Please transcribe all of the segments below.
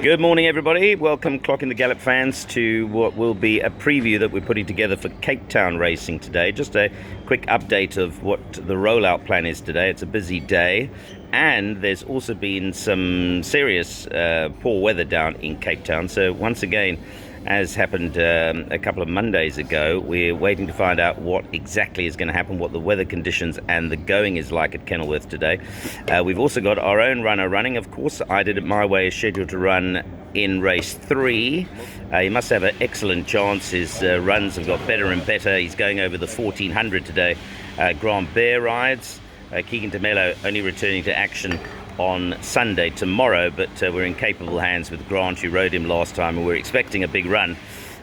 Good morning, everybody. Welcome, Clock in the Gallop fans, to what will be a preview that we're putting together for Cape Town racing today. Just a quick update of what the rollout plan is today. It's a busy day, and there's also been some serious poor weather down in Cape Town. So once again, as happened a couple of Mondays ago, we're waiting to find out what exactly is going to happen, what the weather conditions and the going is like at Kenilworth today. We've also got our own runner running. Of course, I Did It My Way is scheduled to run in race 3. He must have an excellent chance. His runs have got better and better. He's going over the 1400 today. Grant Bear rides. Keegan Tamelo only returning to action on Sunday tomorrow, but we're in capable hands with Grant, who rode him last time, and we're expecting a big run.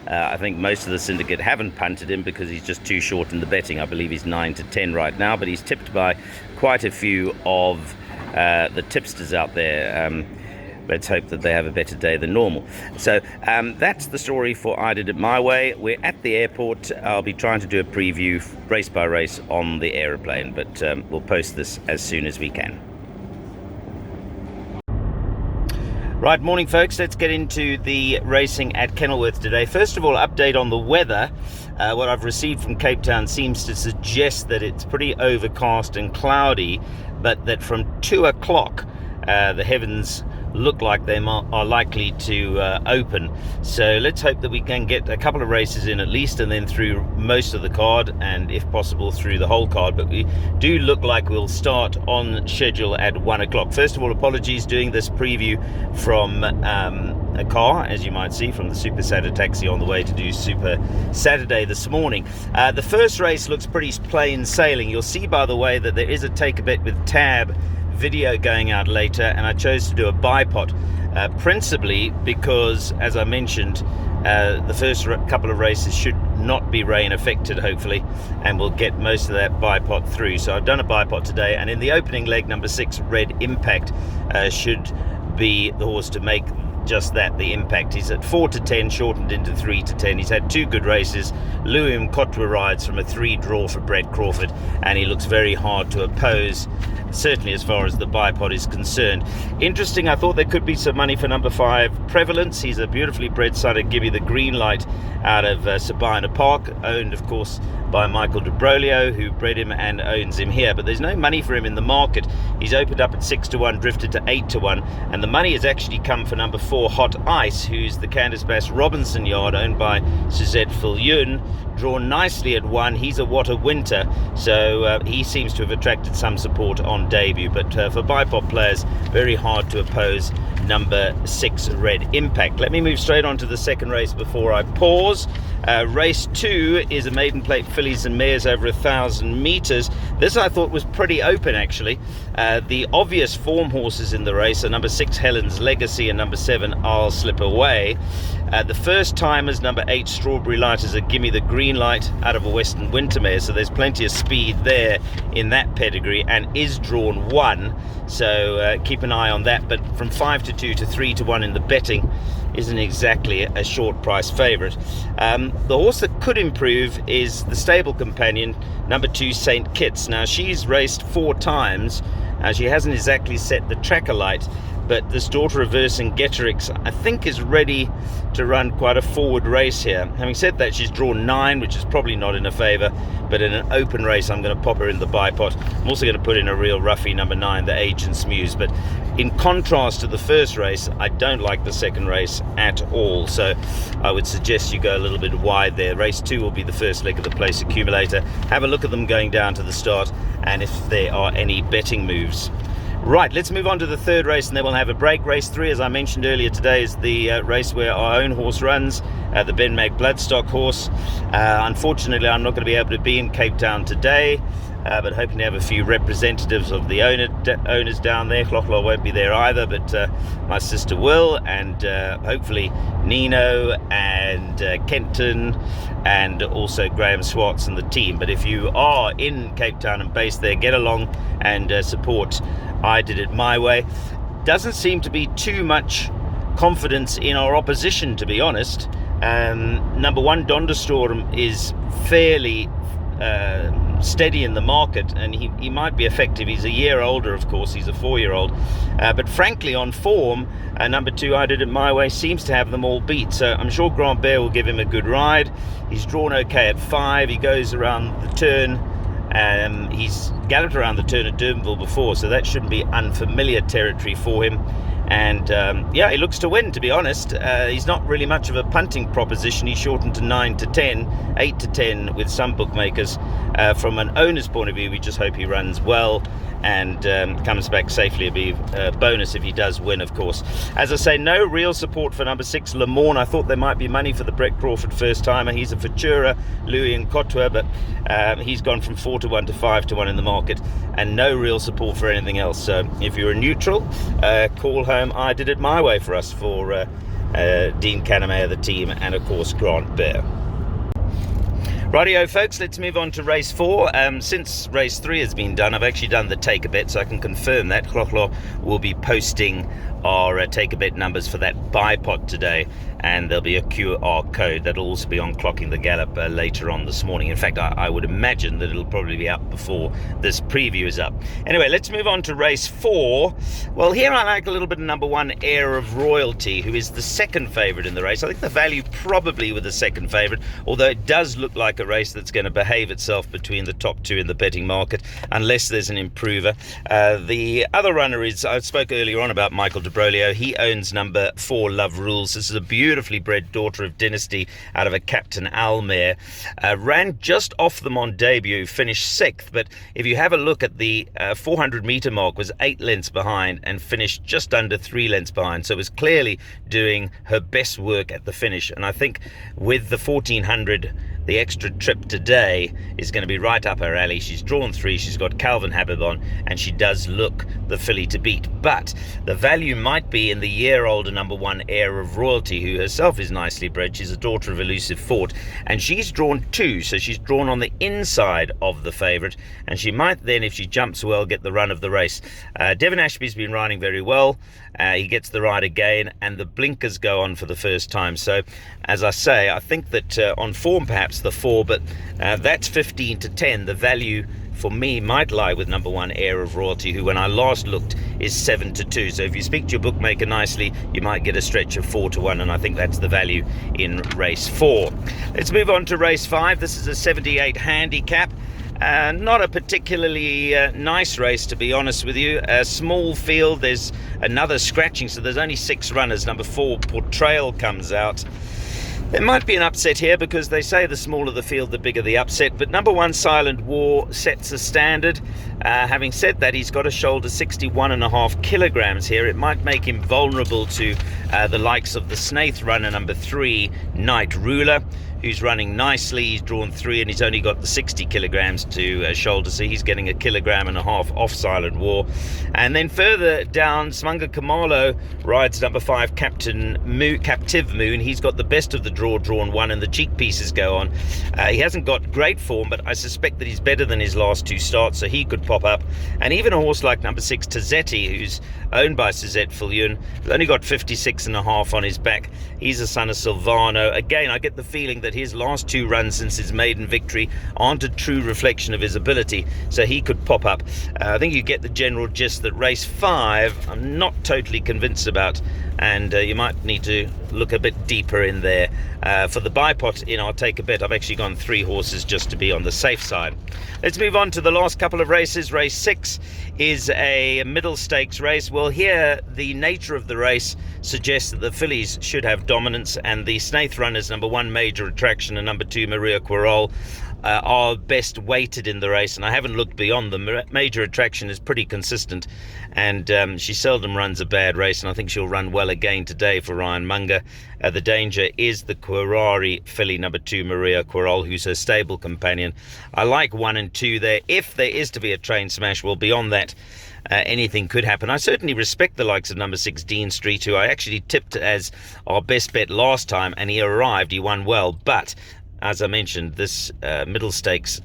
I think most of the syndicate haven't punted him because he's just too short in the betting. I believe he's 9 to 10 right now, but he's tipped by quite a few of the tipsters out there. Let's hope that they have a better day than normal. So that's the story for I Did It My Way. We're at the airport. I'll be trying to do a preview race by race on the aeroplane, but we'll post this as soon as we can. Right, morning folks, let's get into the racing at Kenilworth today. First of all, update on the weather. What I've received from Cape Town seems to suggest that it's pretty overcast and cloudy, but that from 2 o'clock the heavens look like they are likely to open. So let's hope that we can get a couple of races in at least, and then through most of the card, and if possible through the whole card. But we do look like we'll start on schedule at 1 o'clock. First of all, apologies doing this preview from a car, as you might see, from the Super Saturday taxi on the way to do Super Saturday this morning. The first race looks pretty plain sailing. You'll see, by the way, that there is a Take a Bet with Tab video going out later, and I chose to do a bipod principally because, as I mentioned, the first couple of races should not be rain affected, hopefully, and we'll get most of that bipod through. So I've done a bipod today, and in the opening leg, number 6 Red Impact should be the horse to make just that, the impact. He's at 4 to 10, shortened into 3 to 10. He's had 2 good races. Luim Kotwa rides from a 3 draw for Brett Crawford, and he looks very hard to oppose, certainly as far as the bipod is concerned. Interesting, I thought there could be some money for number 5 Prevalence. He's a beautifully bred son of Give Me the Green Light out of Sabina Park, owned of course by Michael de Brolio, who bred him and owns him here, but there's no money for him in the market. He's opened up at 6 to 1, drifted to 8 to 1, and the money has actually come for number 4 Hot Ice, who's the Candice Bass Robinson yard, owned by Suzette Fillion, drawn nicely at 1. He's a What a Winter, so he seems to have attracted some support on debut, but for bipod players, very hard to oppose number 6 Red Impact. Let me move straight on to the second race before I pause. Race 2 is a maiden plate fillies and mares over 1,000 meters. This I thought was pretty open, actually. The obvious form horses in the race are number 6 Helen's Legacy and number 7 I'll Slip Away. The first timers, number 8 Strawberry Light, is a Gimme the Green Light out of a Western Wintermare, so there's plenty of speed there in that pedigree, and is drawn 1, so keep an eye on that. But from 5 to 2 to 3 to 1 in the betting isn't exactly a short price favourite. The horse that could improve is the stable companion, number 2 St. Kitts. Now, she's raced 4 times. She hasn't exactly set the tracker light, but this daughter of Vercingetorix, I think, is ready to run quite a forward race here. Having said that, she's drawn 9, which is probably not in her favour, but in an open race I'm going to pop her in the bipod. I'm also going to put in a real roughie, number 9, the Agent's Muse. But in contrast to the first race, I don't like the second race at all, so I would suggest you go a little bit wide there. Race 2 will be the first leg of the place accumulator. Have a look at them going down to the start, and if there are any betting moves. Right, let's move on to the third race, and then we'll have a break. Race 3, as I mentioned earlier today, is the race where our own horse runs, the Ben Mag Bloodstock horse. Unfortunately, I'm not going to be able to be in Cape Town today, but hoping to have a few representatives of the owners down there. Clochla won't be there either, but my sister will, and hopefully Nino and Kenton, and also Graham Swartz and the team. But if you are in Cape Town and based there, get along and support I Did It My Way. Doesn't seem to be too much confidence in our opposition, to be honest. Number 1 Donderstorm is fairly steady in the market, and he might be effective. He's a year older, of course. He's a 4-year-old. But frankly, on form, number 2, I Did It My Way, seems to have them all beat. So I'm sure Grand Bear will give him a good ride. He's drawn okay at 5. He goes around the turn. He's galloped around the turn at Durbanville before, so that shouldn't be unfamiliar territory for him. And yeah, he looks to win, to be honest. He's not really much of a punting proposition. He's shortened to 9 to 10, 8 to 10 with some bookmakers. From an owner's point of view, we just hope he runs well and comes back safely. It'd be a bonus if he does win, of course. As I say, no real support for number 6, Le Morne. I thought there might be money for the Brett Crawford first timer. He's a Futura, Louis and Kotwa, but he's gone from 4 to 1 to 5 to 1 in the market, and no real support for anything else. So if you're a neutral, call home I Did It My Way for us, for Dean Canamea, the team, and of course Grant Bear. Rightio folks, let's move on to race 4. Since race 3 has been done, I've actually done the take a bet, so I can confirm that Clochlo will be posting our take a bet numbers for that buy pot today, and there'll be a QR code that'll also be on Clocking the Gallop later on this morning. In fact, I would imagine that it'll probably be up before this preview is up. Anyway, let's move on to race 4. Well, here I like a little bit of number 1, Heir of Royalty, who is the second favourite in the race. I think the value probably with the second favourite, although it does look like a race that's going to behave itself between the top 2 in the betting market, unless there's an improver. The other runner is, I spoke earlier on about Michael de Brolio. He owns number 4, Love Rules. This is a beautifully bred daughter of Dynasty out of a Captain Al mare. Ran just off them on debut, finished 6th, but if you have a look at the 400 metre mark, was 8 lengths behind and finished just under 3 lengths behind. So it was clearly doing her best work at the finish, and I think with the 1400, the extra trip today is going to be right up her alley. She's drawn 3, she's got Calvin Habib on, and she does look the filly to beat. But the value might be in the year-older number 1, Heir of Royalty, who herself is nicely bred. She's a daughter of Elusive Fort, and she's drawn 2, so she's drawn on the inside of the favourite, and she might then, if she jumps well, get the run of the race. Devon Ashby's been riding very well. He gets the ride again, and the blinkers go on for the first time. So, as I say, I think that on form, perhaps the 4, but that's 15 to 10. The value for me might lie with number 1, Heir of Royalty, who when I last looked is 7 to 2. So if you speak to your bookmaker nicely, you might get a stretch of 4 to 1, and I think that's the value in race 4. Let's move on to race 5. This is a 78 handicap. Not a particularly nice race, to be honest with you. A small field, there's another scratching, so there's only 6 runners. Number 4, Portrayal, comes out. There might be an upset here, because they say the smaller the field, the bigger the upset. But number 1, Silent War, sets a standard. Having said that, he's got to shoulder 61.5 kilograms here. It might make him vulnerable to the likes of the Snaith runner, number 3, Night Ruler, who's running nicely. He's drawn 3, and he's only got the 60 kilograms to shoulder, so he's getting 1.5 kilograms off Silent War. And then further down, Smunga Kamalo rides number 5, Captive Moon. He's got the best of the draw, drawn 1, and the cheek pieces go on. He hasn't got great form, but I suspect that he's better than his last 2 starts, so he could pop up. And even a horse like number 6, Tazetti, who's owned by Suzette Fillion, has only got 56.5 on his back. He's a son of Silvano. Again, I get the feeling that his last 2 runs since his maiden victory aren't a true reflection of his ability, so he could pop up. I think you get the general gist that race 5 I'm not totally convinced about, and you might need to look a bit deeper in there. For the buy pot in I'll Take a Bet, I've actually gone 3 horses just to be on the safe side. Let's move on to the last couple of races. Race 6 is a middle stakes race. Well, here the nature of the race suggests that the fillies should have dominance, and the Snaith runners, number 1, Major Attraction, and number 2, Maria Quirol, are best weighted in the race, and I haven't looked beyond them. Major Attraction is pretty consistent, and she seldom runs a bad race, and I think she'll run well again today for Ryan Munger. The danger is the Quirari filly, number 2, Maria Quirol, who's her stable companion. I like 1 and 2 there. If there is to be a train smash, well, beyond that, anything could happen. I certainly respect the likes of number 6, Dean Street, who I actually tipped as our best bet last time, and he arrived, he won well. But as I mentioned, this middle stakes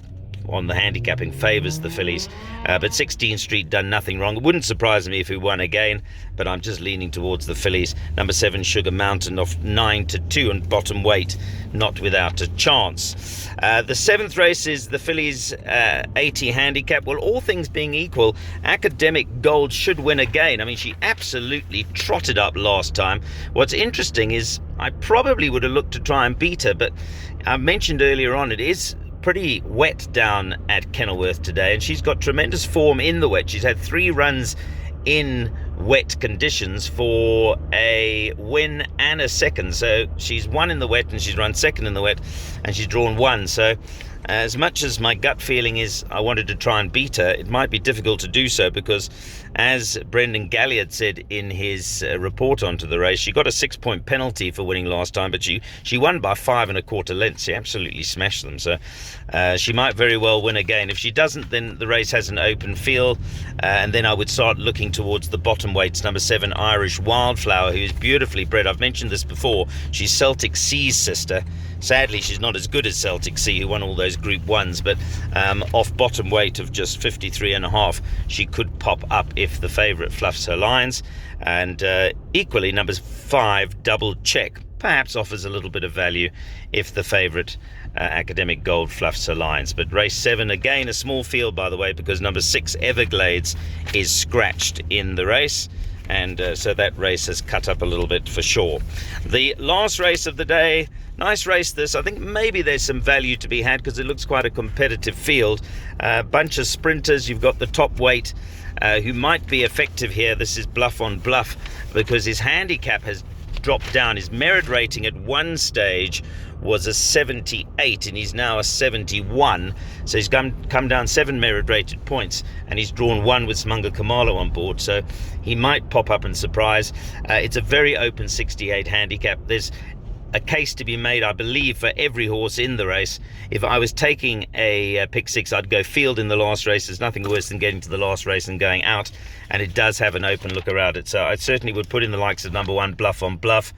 on the handicapping favours the fillies, but 16th Street done nothing wrong. It wouldn't surprise me if he won again, but I'm just leaning towards the fillies. Number 7 Sugar Mountain off 9-2 and bottom weight, not without a chance. The 7th race is the fillies 80 handicap. Well, all things being equal, Academic Gold should win again. I mean, she absolutely trotted up last time. What's interesting is I probably would have looked to try and beat her, but I mentioned earlier on, it is pretty wet down at Kenilworth today, and she's got tremendous form in the wet. She's had 3 runs in wet conditions for a win and a second. So she's won in the wet and she's run second in the wet, and she's drawn 1. So as much as my gut feeling is I wanted to try and beat her, it might be difficult to do so, because as Brendan Galliard said in his report onto the race, she got a 6-point penalty for winning last time, but she won by 5 1/4 lengths. She absolutely smashed them. So she might very well win again. If she doesn't, then the race has an open field, and then I would start looking towards the bottom weights. Number 7 Irish Wildflower, who is beautifully bred. I've mentioned this before. She's Celtic Sea's sister. Sadly, she's not as good as Celtic Sea, who won all those Group 1s, but off bottom weight of just 53.5, she could pop up if the favourite fluffs her lines. And equally, number 5 Double Check perhaps offers a little bit of value if the favourite Academic Gold fluffs her lines. But race 7, again a small field, by the way, because number 6 Everglades is scratched in the race, and so that race has cut up a little bit for sure. The last race of the day, nice race this. I think maybe there's some value to be had because it looks quite a competitive field. Bunch of sprinters. You've got the top weight who might be effective here. This is Bluff on Bluff, because his handicap has dropped down. His merit rating at one stage was a 78 and he's now a 71, so he's come down 7 merit rated points, and he's drawn 1 with Smunga Kamalo on board, so he might pop up and surprise. It's a very open 68 handicap. There's a case to be made, I believe, for every horse in the race. If I was taking a pick 6, I'd go field in the last race. There's nothing worse than getting to the last race and going out, and it does have an open look around it. So I certainly would put in the likes of number 1 Bluff on Bluff.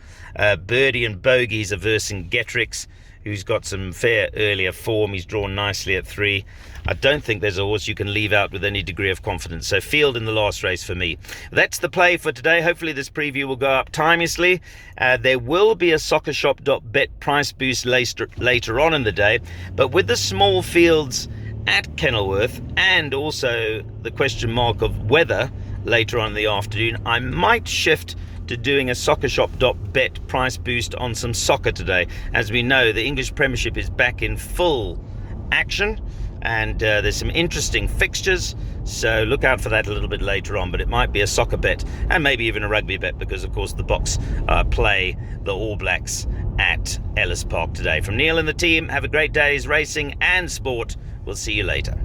Birdie and Bogies are versing Getrix, who's got some fair earlier form. He's drawn nicely at 3. I don't think there's a horse you can leave out with any degree of confidence. So field in the last race for me. That's the play for today. Hopefully this preview will go up timelessly. There will be a soccershop.bet price boost later on in the day. But with the small fields at Kenilworth, and also the question mark of weather later on in the afternoon, I might shift to doing a soccershop.bet price boost on some soccer today. As we know, the English Premiership is back in full action, and there's some interesting fixtures, so look out for that a little bit later on. But it might be a soccer bet and maybe even a rugby bet, because of course the Boks play the All Blacks at Ellis Park today. From Neil and the team, have a great day's racing and sport. We'll see you later.